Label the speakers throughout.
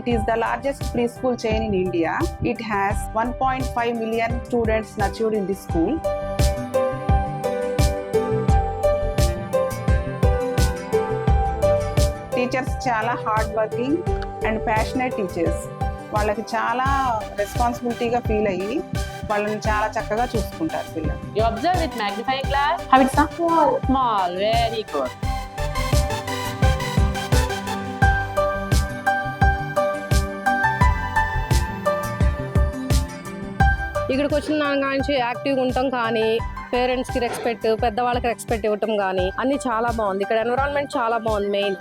Speaker 1: It is the largest preschool chain in India. It has 1.5 million students nurtured in this school. Teachers చాలా hard working and passionate teachers. వాళ్ళకి చాలా రెస్పాన్సిబిలిటీగా feel అయ్యి వాళ్ళని చాలా చక్కగా చూసుకుంటారు పిల్లలు.
Speaker 2: You observe with magnifying glass. How it's small. Small. Very good.
Speaker 3: ఇక్కడికి వచ్చిన దాని నుంచి యాక్టివ్గా ఉంటాం కానీ పేరెంట్స్కి రెస్పెక్ట్, పెద్దవాళ్ళకి రెస్పెక్ట్ ఇవ్వటం కానీ అన్నీ చాలా బాగుంది. ఇక్కడ ఎన్విరాన్మెంట్ చాలా బాగుంది. మెయిన్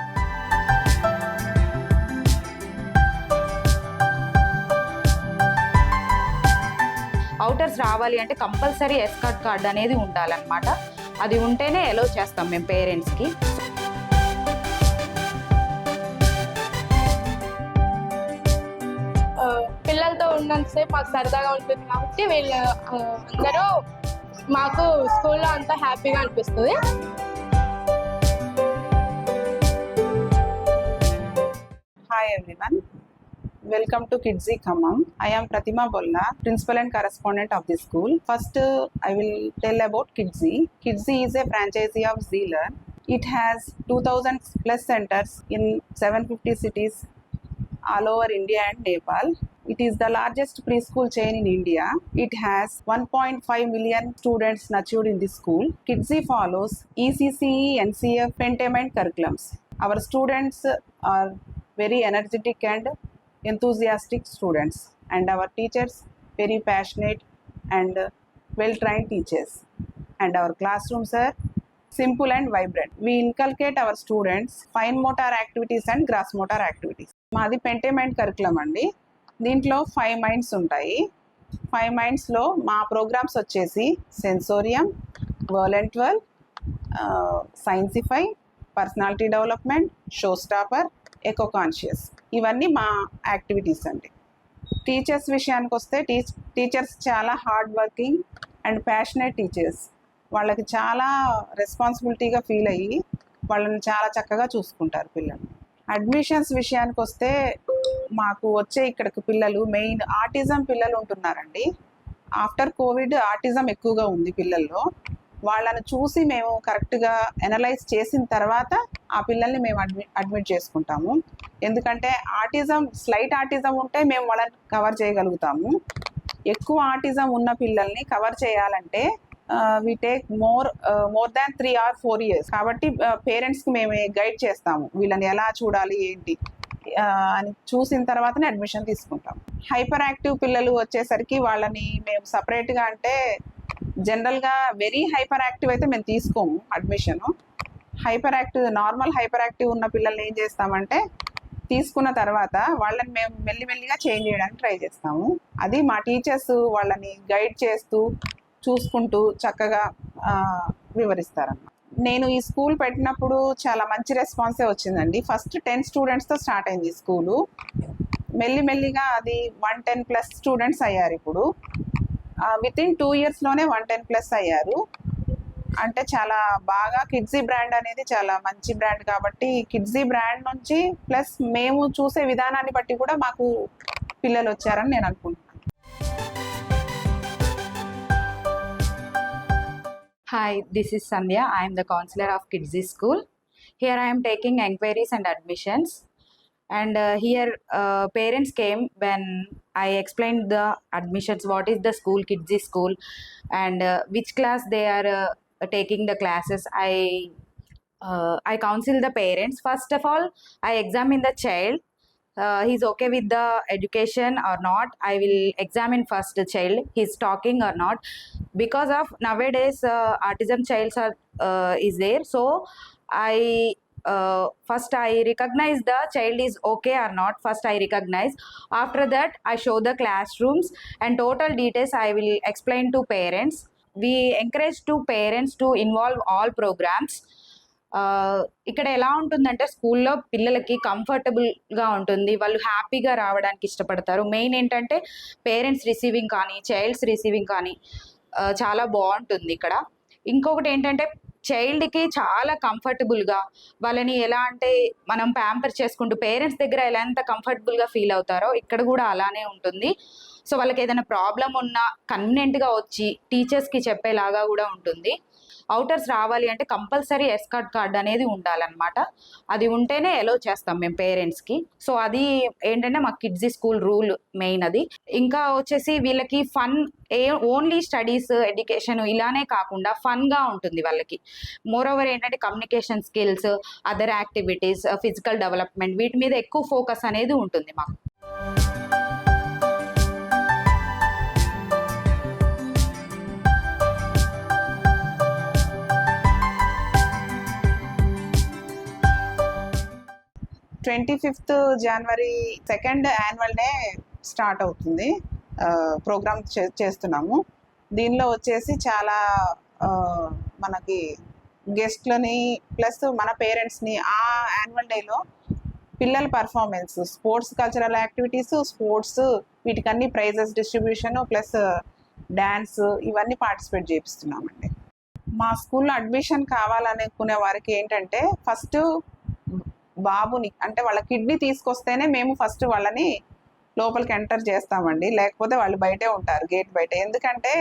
Speaker 4: అవుటర్స్ రావాలి అంటే కంపల్సరీ ఎస్కార్ట్ కార్డ్ అనేది ఉండాలన్నమాట. అది ఉంటేనే అలౌ చేస్తాం మేము పేరెంట్స్కి.
Speaker 5: పిల్లలతో ఉన్నంతసేపు మాకు సరదాగా ఉంటుంది కాబట్టి వీళ్ళు అందరూ మాకు స్కూల్లో అంతా హ్యాపీగా అనిపిస్తుంది.
Speaker 1: Hi everyone. Welcome to Kidzee Khammam. I am Pratima Bolla, principal and correspondent of the school. First, I will tell about Kidzee. Kidzee is a franchisee of Zealearn. It has 2000 plus centers in 750 cities all over India and Nepal. It is the largest preschool chain in India. It has 1.5 million students nurtured in this school. Kidzee follows ECCE NCF Pentiment curriculums. Our students are very energetic and enthusiastic students, and our teachers very passionate and well-trained teachers, and our classrooms are simple and vibrant. We inculcate our students fine motor activities and gross motor activities. మాది పెంటమెంట్ curriculum అండి. దీంట్లో 5 minds ఉంటాయి. 5 మైండ్స్లో మా programs వచ్చేసి Sensorium, world, Sciencify, personality development, show stopper, eco conscious. ఇవన్నీ మా activities అండి. Teachers విషయానికి వస్తే టీచర్స్ చాలా hard working and passionate teachers. వాళ్ళకి చాలా రెస్పాన్సిబిలిటీగా ఫీల్ అయ్యి వాళ్ళని చాలా చక్కగా చూసుకుంటారు పిల్లలు. అడ్మిషన్స్ విషయానికి వస్తే మాకు వచ్చే ఇక్కడికి పిల్లలు మెయిన్ ఆటిజం పిల్లలు ఉంటున్నారండి. ఆఫ్టర్ కోవిడ్ ఆటిజం ఎక్కువగా ఉంది పిల్లల్లో. వాళ్ళని చూసి మేము కరెక్ట్గా అనలైజ్ చేసిన తర్వాత ఆ పిల్లల్ని మేము అడ్మిట్ చేసుకుంటాము. ఎందుకంటే స్లైట్ ఆటిజం ఉంటే మేము వాళ్ళని కవర్ చేయగలుగుతాము. ఎక్కువ ఆటిజం ఉన్న పిల్లల్ని కవర్ చేయాలంటే we take more than 3 or 4 years. కాబట్టి పేరెంట్స్కి మేము గైడ్ చేస్తాము వీళ్ళని ఎలా చూడాలి ఏంటి అని చూసిన తర్వాతనే అడ్మిషన్ తీసుకుంటాం. హైపర్ యాక్టివ్ పిల్లలు వచ్చేసరికి వాళ్ళని మేము సపరేట్గా అంటే జనరల్గా వెరీ హైపర్ యాక్టివ్ అయితే మేము తీసుకోము అడ్మిషను. నార్మల్ హైపర్ యాక్టివ్ ఉన్న పిల్లల్ని ఏం చేస్తామంటే తీసుకున్న తర్వాత వాళ్ళని మేము మెల్లిమెల్లిగా చేంజ్ చేయడానికి ట్రై చేస్తాము. అది మా టీచర్స్ వాళ్ళని గైడ్ చేస్తూ చూసుకుంటూ చక్కగా వివరిస్తారన్నమాట. నేను ఈ స్కూల్ పెట్టినప్పుడు చాలా మంచి రెస్పాన్సే వచ్చిందండి. ఫస్ట్ 10 స్టూడెంట్స్తో స్టార్ట్ అయింది ఈ స్కూలు. మెల్లిమెల్లిగా అది 110+ స్టూడెంట్స్ అయ్యారు. ఇప్పుడు వితిన్ 2 yearsలోనే 110+ అయ్యారు. అంటే చాలా బాగా కిడ్జీ బ్రాండ్ అనేది చాలా మంచి బ్రాండ్ కాబట్టి కిడ్జీ బ్రాండ్ నుంచి ప్లస్ మేము చూసే విధానాన్ని బట్టి కూడా మాకు పిల్లలు వచ్చారని నేను అనుకుంటున్నాను.
Speaker 4: Hi, this is Sandhya. I am the counselor of Kidzee School. Here I am taking enquiries and admissions. And here parents came when I explained the admissions, what is the school, Kidzee School, and which class they are taking the classes. I counsel the parents. First of all, I examine the child. He's okay with the education or not. I will examine first the child, he's talking or not, because of nowadays autism childs are is there. So first I recognize the child is okay or not. First I recognize. After that I show the classrooms and total details I will explain to parents. We encourage to parents to involve all programs. ఇక్కడ ఎలా ఉంటుందంటే స్కూల్లో పిల్లలకి కంఫర్టబుల్గా ఉంటుంది, వాళ్ళు హ్యాపీగా రావడానికి ఇష్టపడతారు. మెయిన్ ఏంటంటే పేరెంట్స్ రిసీవింగ్ కానీ చైల్డ్స్ రిసీవింగ్ కానీ చాలా బాగుంటుంది ఇక్కడ. ఇంకొకటి ఏంటంటే చైల్డ్కి చాలా కంఫర్టబుల్గా వాళ్ళని ఎలా అంటే మనం ప్యాంపర్ చేసుకుంటూ పేరెంట్స్ దగ్గర ఎలా ఎంత కంఫర్టబుల్గా ఫీల్ అవుతారో ఇక్కడ కూడా అలానే ఉంటుంది. సో వాళ్ళకి ఏదైనా ప్రాబ్లం ఉన్నా కన్వీనియంట్గా వచ్చి టీచర్స్కి చెప్పేలాగా కూడా ఉంటుంది. అవుటర్స్ రావాలి అంటే కంపల్సరీ ఎస్కార్ట్ కార్డ్ అనేది ఉండాలన్నమాట. అది ఉంటేనే ఎలో చేస్తాం మేము పేరెంట్స్కి. సో అది ఏంటంటే మా కిడ్జీ స్కూల్ రూల్ మెయిన్ అది. ఇంకా వచ్చేసి వీళ్ళకి ఫన్ ఓన్లీ స్టడీస్ ఎడ్యుకేషన్ ఇలానే కాకుండా ఫన్గా ఉంటుంది వాళ్ళకి. మోర్ ఓవర్ ఏంటంటే communication skills, other activities, physical development వీటి మీద ఎక్కువ ఫోకస్ అనేది ఉంటుంది మాకు.
Speaker 1: January 2nd annual day start అవుతుంది. ప్రోగ్రామ్ చేస్తున్నాము. దీనిలో వచ్చేసి చాలా మనకి గెస్ట్లని ప్లస్ మన పేరెంట్స్ని ఆ యాన్యువల్ డేలో పిల్లల performance, sports, cultural activities, sports వీటికన్నీ ప్రైజెస్ డిస్ట్రిబ్యూషన్ ప్లస్ డ్యాన్స్ ఇవన్నీ పార్టిసిపేట్ చేపిస్తున్నామండి. మా స్కూల్లో అడ్మిషన్ కావాలనుకునే వారికి ఏంటంటే ఫస్ట్ బాబుని అంటే వాళ్ళ కిడ్నీ తీసుకొస్తేనే మేము ఫస్ట్ వాళ్ళని లోపలికి ఎంటర్ చేస్తామండి. లేకపోతే వాళ్ళు బయటే ఉంటారు, గేట్ బయట. ఎందుకంటే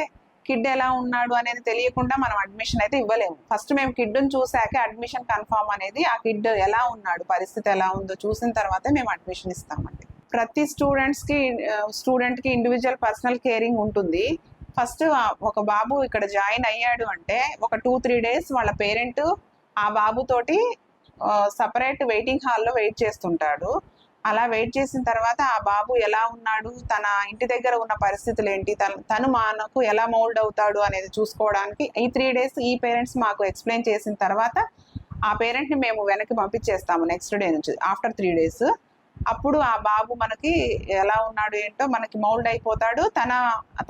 Speaker 1: కిడ్ ఎలా ఉన్నాడు అనేది తెలియకుండా మనం అడ్మిషన్ అయితే ఇవ్వలేము. ఫస్ట్ మేము కిడ్ని చూసాకే అడ్మిషన్ కన్ఫర్మ్ అనేది ఆ కిడ్ ఎలా ఉన్నాడు, పరిస్థితి ఎలా ఉందో చూసిన తర్వాతే మేము అడ్మిషన్ ఇస్తామండి. ప్రతి స్టూడెంట్కి ఇండివిజువల్ పర్సనల్ కేరింగ్ ఉంటుంది. ఫస్ట్ ఒక బాబు ఇక్కడ జాయిన్ అయ్యాడు అంటే ఒక 2-3 days వాళ్ళ పేరెంట్ ఆ బాబుతోటి సపరేట్ వెయిటింగ్ హాల్లో వెయిట్ చేస్తుంటాడు. అలా వెయిట్ చేసిన తర్వాత ఆ బాబు ఎలా ఉన్నాడు, తన ఇంటి దగ్గర ఉన్న పరిస్థితులు ఏంటి, తను మనకు ఎలా మౌల్డ్ అవుతాడు అనేది చూసుకోవడానికి ఈ 3 days ఈ పేరెంట్స్ మాకు ఎక్స్ప్లెయిన్ చేసిన తర్వాత ఆ పేరెంట్ని మేము వెనక్కి పంపించేస్తాము నెక్స్ట్ డే నుంచి. ఆఫ్టర్ 3 days అప్పుడు ఆ బాబు మనకి ఎలా ఉన్నాడు ఏంటో మనకి మౌల్డ్ అయిపోతాడు.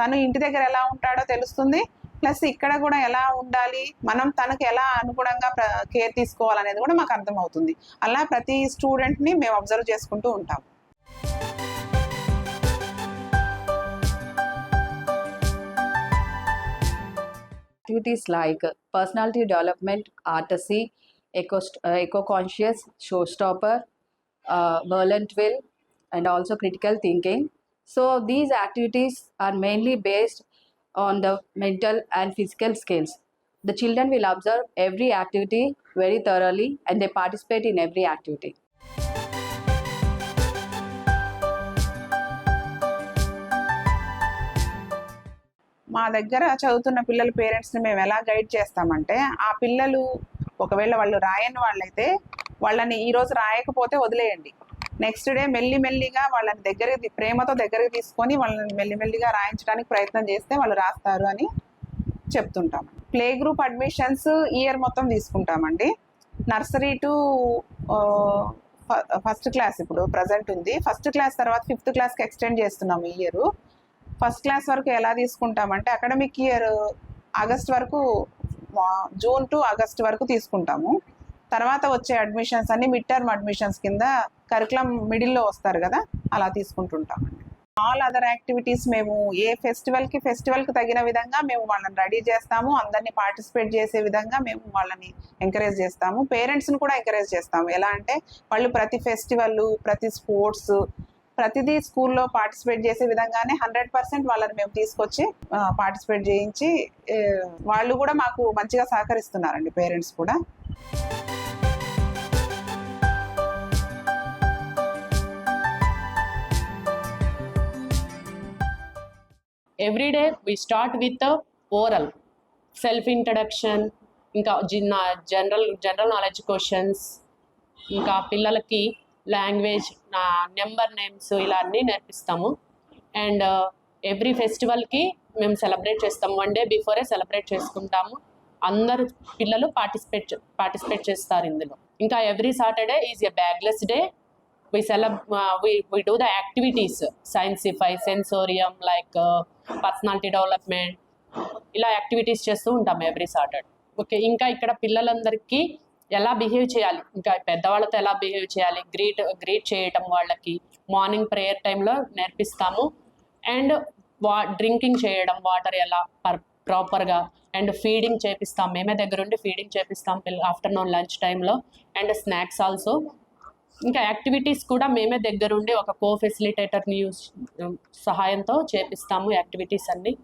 Speaker 1: తను ఇంటి దగ్గర ఎలా ఉంటాడో తెలుస్తుంది. ప్లస్ ఇక్కడ కూడా ఎలా ఉండాలి, మనం తనకి ఎలా అనుగుణంగా కేర్ తీసుకోవాలనేది కూడా మాకు అర్థమవుతుంది. అలా ప్రతి స్టూడెంట్ని మేము అబ్జర్వ్ చేసుకుంటూ ఉంటాం.
Speaker 6: Activities like personality development, artisy, eco-conscious, showstopper, violent will, and also critical thinking. So these activities are mainly based on the mental and physical skills. The children will observe every activity very thoroughly and they participate in every activity.
Speaker 1: మా దగ్గర చదువుతున్న పిల్లల పేరెంట్స్ని మేము ఎలా guide చేస్తామంటే ఆ పిల్లలు ఒకవేళ వాళ్ళు రాయని వాళ్ళైతే వాళ్ళని ఈరోజు రాయకపోతే వదిలేయండి. నెక్స్ట్ డే మెల్లిమెల్లిగా వాళ్ళని ప్రేమతో దగ్గరికి తీసుకొని వాళ్ళని మెల్లిమెల్లిగా రాయించడానికి ప్రయత్నం చేస్తే వాళ్ళు రాస్తారు అని చెప్తుంటాం. ప్లే గ్రూప్ అడ్మిషన్స్ ఇయర్ మొత్తం తీసుకుంటామండి. నర్సరీ టు ఫస్ట్ క్లాస్ ఇప్పుడు ప్రజెంట్ ఉంది. ఫస్ట్ క్లాస్ తర్వాత 5th క్లాస్కి ఎక్స్టెండ్ చేస్తున్నాము ఈ ఇయర్. ఫస్ట్ క్లాస్ వరకు ఎలా తీసుకుంటామంటే అకాడమిక్ ఇయర్ ఆగస్ట్ వరకు, జూన్ టు ఆగస్ట్ వరకు తీసుకుంటాము. తర్వాత వచ్చే అడ్మిషన్స్ అన్ని మిడ్ టర్మ్ అడ్మిషన్స్ కింద కరికులం మిడిల్లో వస్తారు కదా, అలా తీసుకుంటుంటామండి. ఆల్ అదర్ యాక్టివిటీస్ మేము ఏ ఫెస్టివల్కి తగిన విధంగా మేము వాళ్ళని రెడీ చేస్తాము. అందరినీ పార్టిసిపేట్ చేసే విధంగా మేము వాళ్ళని ఎంకరేజ్ చేస్తాము. పేరెంట్స్ని కూడా ఎంకరేజ్ చేస్తాము. ఎలా అంటే వాళ్ళు ప్రతి ఫెస్టివల్, ప్రతి స్పోర్ట్స్, ప్రతిదీ స్కూల్లో పార్టిసిపేట్ చేసే విధంగానే 100% వాళ్ళని మేము తీసుకొచ్చి పార్టిసిపేట్ చేయించి వాళ్ళు కూడా మాకు మంచిగా సహకరిస్తున్నారండి, పేరెంట్స్ కూడా.
Speaker 2: Every day we start with the oral self introduction, ఇంకా జనరల్ నాలెడ్జ్ క్వశ్చన్స్, ఇంకా పిల్లలకి లాంగ్వేజ్, నెంబర్ నేమ్స్ ఇలా అన్నీ నేర్పిస్తాము. అండ్ ఎవ్రీ ఫెస్టివల్కి మేము సెలబ్రేట్ చేస్తాము. 1 day బిఫోరే సెలబ్రేట్ చేసుకుంటాము. అందరు పిల్లలు పార్టిసిపేట్ చేస్తారు ఇందులో. ఇంకా every Saturday is a bagless day. we do the activities, Sciencify, Sensorium, like personality development, ఇలా యాక్టివిటీస్ చేస్తూ ఉంటాము ఎవ్రీ సాటర్డే. ఓకే, ఇంకా ఇక్కడ పిల్లలందరికీ ఎలా బిహేవ్ చేయాలి, ఇంకా పెద్దవాళ్ళతో ఎలా బిహేవ్ చేయాలి, గ్రీట్ చేయటం వాళ్ళకి మార్నింగ్ ప్రేయర్ టైంలో నేర్పిస్తాము. అండ్ డ్రింకింగ్ చేయడం, వాటర్ ఎలా ప్రాపర్గా, అండ్ ఫీడింగ్ చేపిస్తాం, మేమే దగ్గరుండి ఫీడింగ్ చేపిస్తాం ఆఫ్టర్నూన్ లంచ్ టైంలో, అండ్ స్నాక్స్ ఆల్సో. ఇంకా యాక్టివిటీస్ కూడా మేమే దగ్గరుండి ఒక ఫెసిలిటేటర్ని సహాయంతో చేపిస్తాము యాక్టివిటీస్ అన్ని.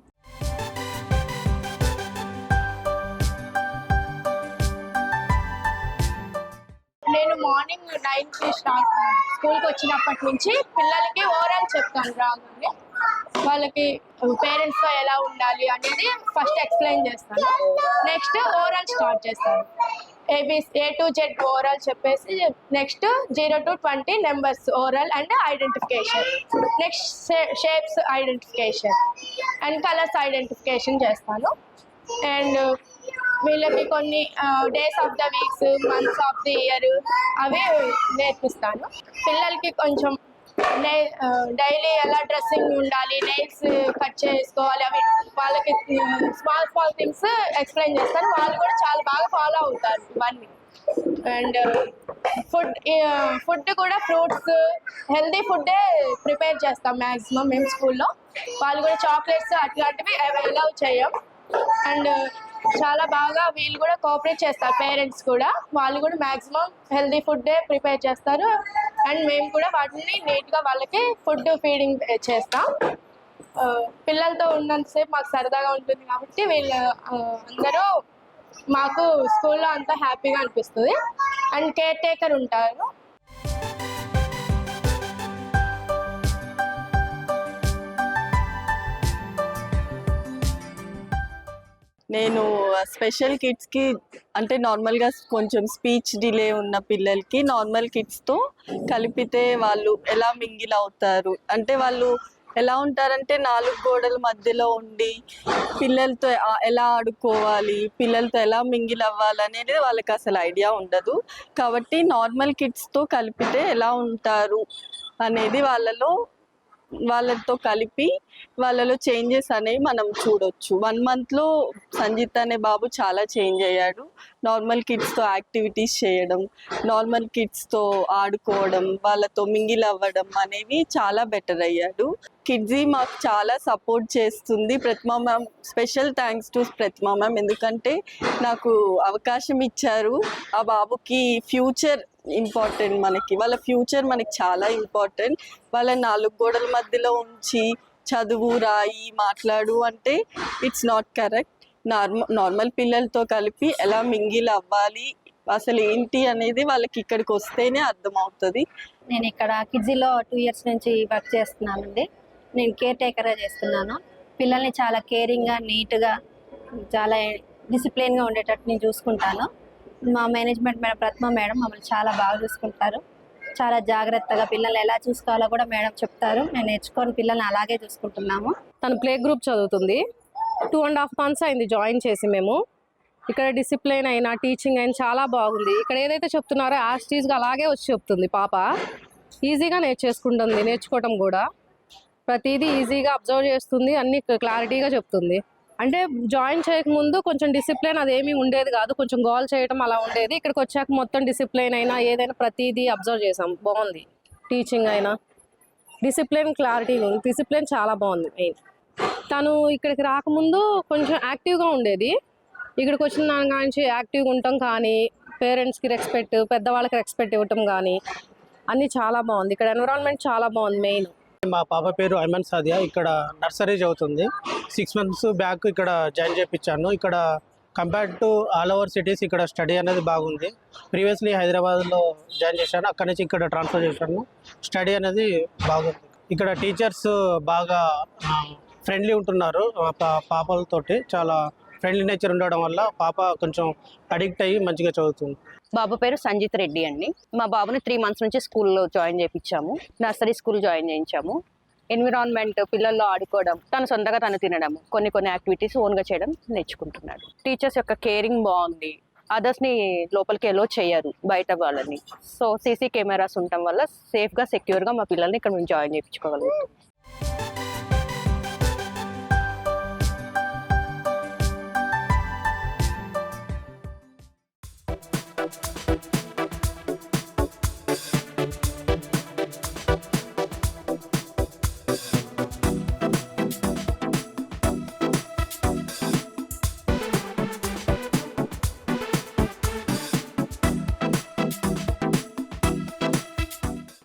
Speaker 5: నేను మార్నింగ్ 9కి స్కూల్కి వచ్చినప్పటి నుంచి పిల్లలకి ఓరల్ చెప్తాను రాగానే. వాళ్ళకి పేరెంట్స్తో ఎలా ఉండాలి అనేది ఫస్ట్ ఎక్స్ప్లెయిన్ చేస్తాను. నెక్స్ట్ ఓరల్ స్టార్ట్ చేస్తాను. A to Z ఓరల్ చెప్పేసి next 0 to 20 numbers oral and identification. Next shapes identification and colours identification చేస్తాను. అండ్ వీళ్ళకి కొన్ని days of the weeks, months of the year అవి నేర్పిస్తాను. పిల్లలకి కొంచెం డైలీ ఎలా డ్రెస్సింగ్ ఉండాలి, నెయిల్స్ కట్ చేసుకోవాలి, అవి వాళ్ళకి స్మాల్ థింగ్స్ ఎక్స్ప్లెయిన్ చేస్తాను. వాళ్ళు కూడా చాలా బాగా ఫాలో అవుతారు ఇవన్నీ. అండ్ ఫుడ్ కూడా ఫ్రూట్స్, హెల్దీ ఫుడ్డే ప్రిపేర్ చేస్తాం మ్యాక్సిమం మేము స్కూల్లో. వాళ్ళు కూడా చాక్లెట్స్ అట్లాంటివి అలౌ చేయం. అండ్ చాలా బాగా వీళ్ళు కూడా కోఆపరేట్ చేస్తారు, పేరెంట్స్ కూడా. వాళ్ళు కూడా మ్యాక్సిమం హెల్దీ ఫుడ్డే ప్రిపేర్ చేస్తారు. అండ్ మేము కూడా వాటిని నీట్గా వాళ్ళకి ఫుడ్ ఫీడింగ్ చేస్తాం. పిల్లలతో ఉన్నంతసేపు మాకు సరదాగా ఉంటుంది కాబట్టి వీళ్ళు అందరూ మాకు స్కూల్లో అంతా హ్యాపీగా అనిపిస్తుంది. అండ్ కేర్ టేకర్ ఉంటారు.
Speaker 7: నేను స్పెషల్ కిడ్స్కి అంటే నార్మల్గా కొంచెం స్పీచ్ డిలే ఉన్న పిల్లలకి నార్మల్ కిడ్స్తో కలిపితే వాళ్ళు ఎలా మింగిల్ అవుతారు, అంటే వాళ్ళు ఎలా ఉంటారంటే 4 గోడల మధ్యలో ఉండి పిల్లలతో ఎలా ఆడుకోవాలి, పిల్లలతో ఎలా మింగిల్ అవ్వాలి అనేది వాళ్ళకి అసలు ఐడియా ఉండదు. కాబట్టి నార్మల్ కిడ్స్తో కలిపితే ఎలా ఉంటారు అనేది వాళ్ళతో కలిపి వాళ్ళలో చేంజెస్ అనేవి మనం చూడొచ్చు. 1 monthలో సంజిత్ అనే బాబు చాలా చేంజ్ అయ్యాడు. నార్మల్ కిడ్స్తో యాక్టివిటీస్ చేయడం, నార్మల్ కిడ్స్తో ఆడుకోవడం, వాళ్ళతో మింగిల్ అవ్వడం అనేవి చాలా బెటర్ అయ్యాడు. కిడ్జీ మాకు చాలా సపోర్ట్ చేస్తుంది. Pratima ma'am, special thanks to Pratima ma'am, ఎందుకంటే నాకు అవకాశం ఇచ్చారు. ఆ బాబుకి ఫ్యూచర్ ఇంపార్టెంట్, వాళ్ళ ఫ్యూచర్ మనకి చాలా ఇంపార్టెంట్. వాళ్ళ 4 గోడల మధ్యలో ఉంచి చదువు, రాయి, మాట్లాడు అంటే ఇట్స్ నాట్ కరెక్ట్. నార్మల్ పిల్లలతో కలిపి ఎలా మింగిల్ అవ్వాలి, అసలు ఏంటి అనేది వాళ్ళకి ఇక్కడికి వస్తేనే అర్థమవుతుంది.
Speaker 8: నేను ఇక్కడ కిడ్జీలో 2 years నుంచి వర్క్ చేస్తున్నానండి. నేను కేర్ టేకర్గా చేస్తున్నాను. పిల్లల్ని చాలా కేరింగ్గా, నీట్గా, చాలా డిసిప్లిన్గా ఉండేటట్టు నేను చూసుకుంటాను. మా మేనేజ్మెంట్ మేడం ప్రతిమ మేడం మమ్మల్ని చాలా బాగా చూసుకుంటారు. చాలా జాగ్రత్తగా పిల్లల్ని ఎలా చూసుకోవాలో కూడా మేడం చెప్తారు. నేను నేర్చుకొని పిల్లల్ని అలాగే చూసుకుంటున్నాము.
Speaker 3: తను ప్లే గ్రూప్ చదువుతుంది. 2.5 months అయింది జాయిన్ చేసి మేము. ఇక్కడ డిసిప్లిన్ అయినా, టీచింగ్ అయినా చాలా బాగుంది. ఇక్కడ ఏదైతే చెప్తున్నారో యాస్టీస్గా అలాగే వచ్చి చెప్తుంది పాప. ఈజీగా నేర్చుకోవటం కూడా ప్రతిదీ ఈజీగా అబ్జర్వ్ చేస్తుంది, అన్ని క్లారిటీగా చెప్తుంది. అంటే జాయిన్ చేయకముందు కొంచెం డిసిప్లిన్ అదేమీ ఉండేది కాదు, కొంచెం గోల్ చేయడం అలా ఉండేది. ఇక్కడికి వచ్చాక మొత్తం డిసిప్లిన్ అయినా ఏదైనా ప్రతిదీ అబ్జర్వ్ చేసాం. బాగుంది టీచింగ్ అయినా, డిసిప్లిన్ క్లారిటీ ఉంది. డిసిప్లిన్ చాలా బాగుంది. మెయిన్ తను ఇక్కడికి రాకముందు కొంచెం యాక్టివ్గా ఉండేది. ఇక్కడికి వచ్చిన దాని నుంచి యాక్టివ్గా ఉండటం కానీ, పేరెంట్స్కి రెస్పెక్ట్, పెద్దవాళ్ళకి రెస్పెక్ట్ ఇవ్వటం కానీ అన్నీ చాలా బాగుంది. ఇక్కడ ఎన్విరాన్మెంట్ చాలా బాగుంది. మెయిన్
Speaker 9: మా పాప పేరు ఐమన్ సాదియా. ఇక్కడ నర్సరీ చదువుతుంది. 6 months బ్యాక్ ఇక్కడ జాయిన్ చేయించాను. ఇక్కడ compared to all over cities ఇక్కడ స్టడీ అనేది బాగుంది. ప్రీవియస్లీ హైదరాబాద్లో జాయిన్ చేశాను, అక్కడి నుంచి ఇక్కడ ట్రాన్స్ఫర్ చేశాను. స్టడీ అనేది బాగుంది. ఇక్కడ టీచర్స్ బాగా ఫ్రెండ్లీ ఉంటున్నారు. పాపలతోటి చాలా ఫ్రెండ్లీ నేచర్ ఉండడం వల్ల పాప కొంచెం అడిక్ట్ అయ్యి మంచిగా చదువుతుంది.
Speaker 10: బాబు పేరు సంజిత్ రెడ్డి అండి. మా బాబుని 3 months నుంచి స్కూల్లో జాయిన్ చేయించాము. నర్సరీ స్కూల్ జాయిన్ చేయించాము. ఎన్విరాన్మెంట్, పిల్లల్లో ఆడుకోవడం, తను సొంతగా తను తినడం, కొన్ని యాక్టివిటీస్ ఓన్గా చేయడం నేర్చుకుంటున్నాడు. టీచర్స్ యొక్క కేరింగ్ బాగుంది. అదర్స్ని లోపలికి ఎలో చేయరు, బయట వాళ్ళని. సో సీసీ కెమెరాస్ ఉండటం వల్ల సేఫ్గా, సెక్యూర్గా మా పిల్లల్ని ఇక్కడ మేము జాయిన్ చేయించుకోగలుగుతాం.